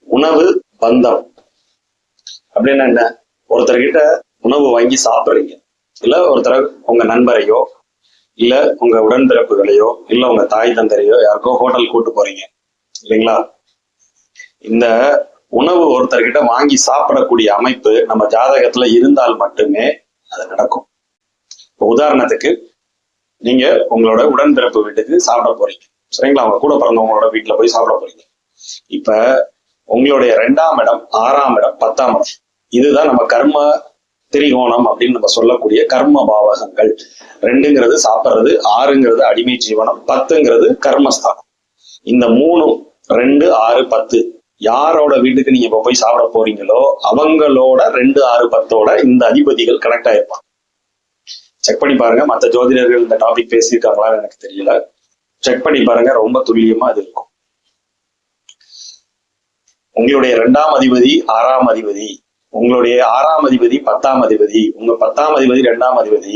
உணவு பந்தம் அப்படின்னா என்ன? ஒருத்தர்கிட்ட உணவு வாங்கி சாப்பிடுறீங்க, இல்ல ஒருத்தர் உங்க நண்பரையோ இல்ல உங்க உடன்பிறப்புகளையோ இல்ல உங்க தாய் தந்தரையோ யாருக்கோ ஹோட்டல் கூட்டு போறீங்க இல்லைங்களா? இந்த உணவு ஒருத்தர்கிட்ட வாங்கி சாப்பிடக்கூடிய அமைப்பு நம்ம ஜாதகத்துல இருந்தால் மட்டுமே அது நடக்கும். உதாரணத்துக்கு நீங்க உங்களோட உடன்பிறப்பு வீட்டுக்கு சாப்பிட போறீங்க, சரிங்களா? அவங்க கூட பிறந்தவங்களோட வீட்டுல போய் சாப்பிட போறீங்க. இப்ப உங்களுடைய 2ஆம் இடம், 6ஆம் இடம், 10ஆம் இடம், இதுதான் நம்ம கர்ம திரிகோணம் அப்படின்னு நம்ம சொல்லக்கூடிய கர்ம பாவகங்கள். 2ங்கிறது சாப்பிட்றது, 6ங்கிறது அடிமை ஜீவனம், 10ங்கிறது கர்மஸ்தானம். இந்த 3, 2, 6, 10 யாரோட வீட்டுக்கு நீங்க இப்ப போய் சாப்பிட போறீங்களோ அவங்களோட 2, 6, 10ஓட இந்த அதிபதிகள் கனெக்ட் ஆயிருப்பாங்க. செக் பண்ணி பாருங்க. மற்ற ஜோதிடர்கள் இந்த டாபிக் பேசியிருக்காங்களான்னு எனக்கு தெரியல. செக் பண்ணி பாருங்க, ரொம்ப துல்லியமா அது இருக்கும். உங்களுடைய 2ஆம் அதிபதி 6ஆம் அதிபதி, உங்களுடைய 6ஆம் அதிபதி 10ஆம் அதிபதி, உங்க 10ஆம் அதிபதி 2ஆம் அதிபதி,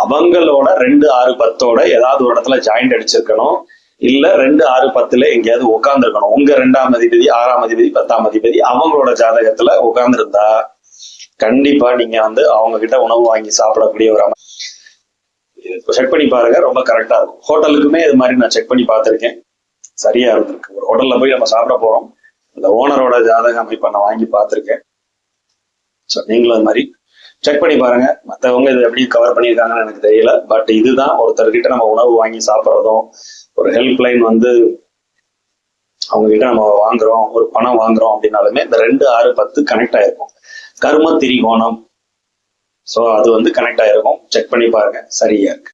அவங்களோட 2, 6, 10ஓட ஏதாவது ஒரு இடத்துல ஜாயிண்ட் அடிச்சிருக்கணும், இல்ல 2, 6, 10ல எங்கேயாவது உட்கார்ந்துருக்கணும். உங்க 2ஆம் அதிபதி 6ஆம் அதிபதி 10ஆம் அதிபதி அவங்களோட ஜாதகத்துல உட்கார்ந்து இருந்தா கண்டிப்பா நீங்க அவங்க கிட்ட உணவு வாங்கி சாப்பிடக்கூடிய ஒரு செக் பண்ணி பாருங்க, ரொம்ப கரெக்டா இருக்கும். ஹோட்டலுக்குமே இது மாதிரி நான் செக் பண்ணி பார்த்திருக்கேன், சரியா இருந்திருக்கு. ஒரு ஹோட்டல்ல போய் நம்ம சாப்பிட போறோம், அந்த ஓனரோட ஜாதக அமைப்பை நான் வாங்கி பார்த்திருக்கேன். ஸோ நீங்களும் அது மாதிரி செக் பண்ணி பாருங்க. மற்றவங்க இது எப்படி கவர் பண்ணியிருக்காங்கன்னு எனக்கு தெரியல. பட் இதுதான் ஒருத்தர்கிட்ட நம்ம உணவு வாங்கி சாப்பிட்றதும், ஒரு ஹெல்ப் லைன் அவங்க கிட்ட நம்ம வாங்குறோம், ஒரு பணம் வாங்குறோம் அப்படின்னாலுமே இந்த 2, 6, 10 கனெக்ட் ஆயிருக்கும். கர்ம திரிகோணம். ஸோ அது கனெக்ட் ஆயிருக்கும். செக் பண்ணி பாருங்க, சரியா இருக்கு.